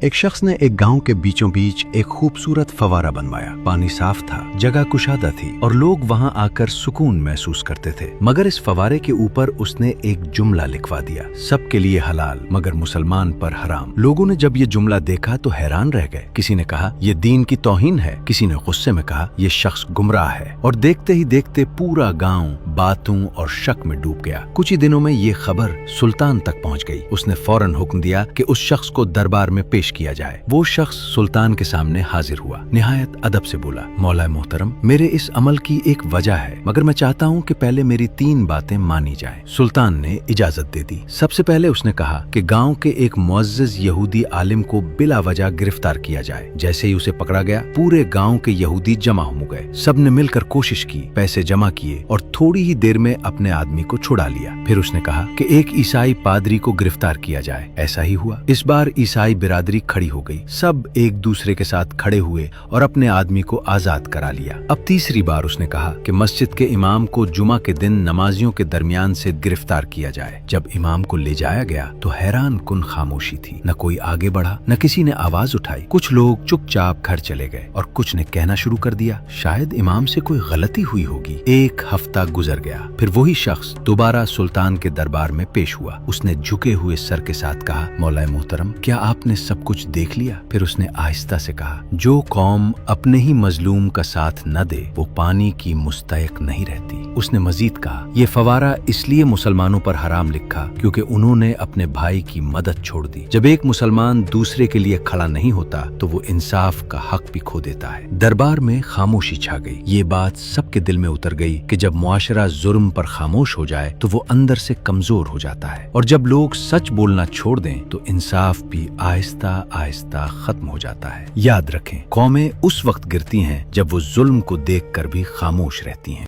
ایک شخص نے ایک گاؤں کے بیچوں بیچ ایک خوبصورت فوارہ بنوایا۔ پانی صاف تھا، جگہ کشادہ تھی اور لوگ وہاں آ کر سکون محسوس کرتے تھے۔ مگر اس فوارے کے اوپر اس نے ایک جملہ لکھوا دیا، سب کے لیے حلال مگر مسلمان پر حرام۔ لوگوں نے جب یہ جملہ دیکھا تو حیران رہ گئے۔ کسی نے کہا یہ دین کی توہین ہے، کسی نے غصے میں کہا یہ شخص گمراہ ہے، اور دیکھتے ہی دیکھتے پورا گاؤں باتوں اور شک میں ڈوب گیا۔ کچھ ہی دنوں میں یہ خبر سلطان تک پہنچ گئی۔ اس نے فوراً حکم دیا کہ اس شخص کو دربار میں پیش کیا جائے۔ وہ شخص سلطان کے سامنے حاضر ہوا، نہایت ادب سے بولا، مولا محترم، میرے اس عمل کی ایک وجہ ہے، مگر میں چاہتا ہوں کہ پہلے میری 3 باتیں مانی جائیں۔ سلطان نے اجازت دے دی۔ سب سے پہلے اس نے کہا کہ گاؤں کے ایک معزز یہودی عالم کو بلا وجہ گرفتار کیا جائے۔ جیسے ہی اسے پکڑا گیا، پورے گاؤں کے یہودی جمع ہو گئے۔ سب نے مل کر کوشش کی، پیسے جمع کیے اور تھوڑی ہی دیر میں اپنے آدمی کو چھڑا لیا۔ پھر اس نے کہا کہ ایک عیسائی پادری کو گرفتار کیا جائے۔ ایسا ہی ہوا۔ اس بار عیسائی برادری کھڑی ہو گئی، سب ایک دوسرے کے ساتھ کھڑے ہوئے اور اپنے آدمی کو آزاد کرا لیا۔ اب تیسری بار اس نے کہا کہ مسجد کے امام کو جمعہ کے دن نمازیوں کے درمیان سے گرفتار کیا جائے۔ جب امام کو لے جایا گیا تو حیران کن خاموشی تھی، نہ کوئی آگے بڑھا، نہ کسی نے آواز اٹھائی۔ کچھ لوگ چپ چاپ گھر چلے گئے اور کچھ نے کہنا شروع کر دیا، شاید امام سے کوئی غلطی ہوئی ہوگی۔ ایک ہفتہ گزر گیا، پھر وہی شخص دوبارہ سلطان کے دربار میں پیش ہوا۔ اس نے جھکے ہوئے سر کے ساتھ کہا، مولا محترم، کیا آپ نے سب کچھ دیکھ لیا؟ پھر اس نے آہستہ سے کہا، جو قوم اپنے ہی مظلوم کا ساتھ نہ دے وہ پانی کی مستحق نہیں رہتی۔ اس نے مزید کہا، یہ فوارہ اس لیے مسلمانوں پر حرام لکھا کیونکہ انہوں نے اپنے بھائی کی مدد چھوڑ دی۔ جب ایک مسلمان دوسرے کے لیے کھڑا نہیں ہوتا تو وہ انصاف کا حق بھی کھو دیتا ہے۔ دربار میں خاموشی چھا گئی۔ یہ بات سب کے دل میں اتر گئی کہ جب معاشرہ ظلم پر خاموش ہو جائے تو وہ اندر سے کمزور ہو جاتا ہے، اور جب لوگ سچ بولنا چھوڑ دیں تو انصاف بھی آہستہ آہستہ ختم ہو جاتا ہے۔ یاد رکھیں، قومیں اس وقت گرتی ہیں جب وہ ظلم کو دیکھ کر بھی خاموش رہتی ہیں۔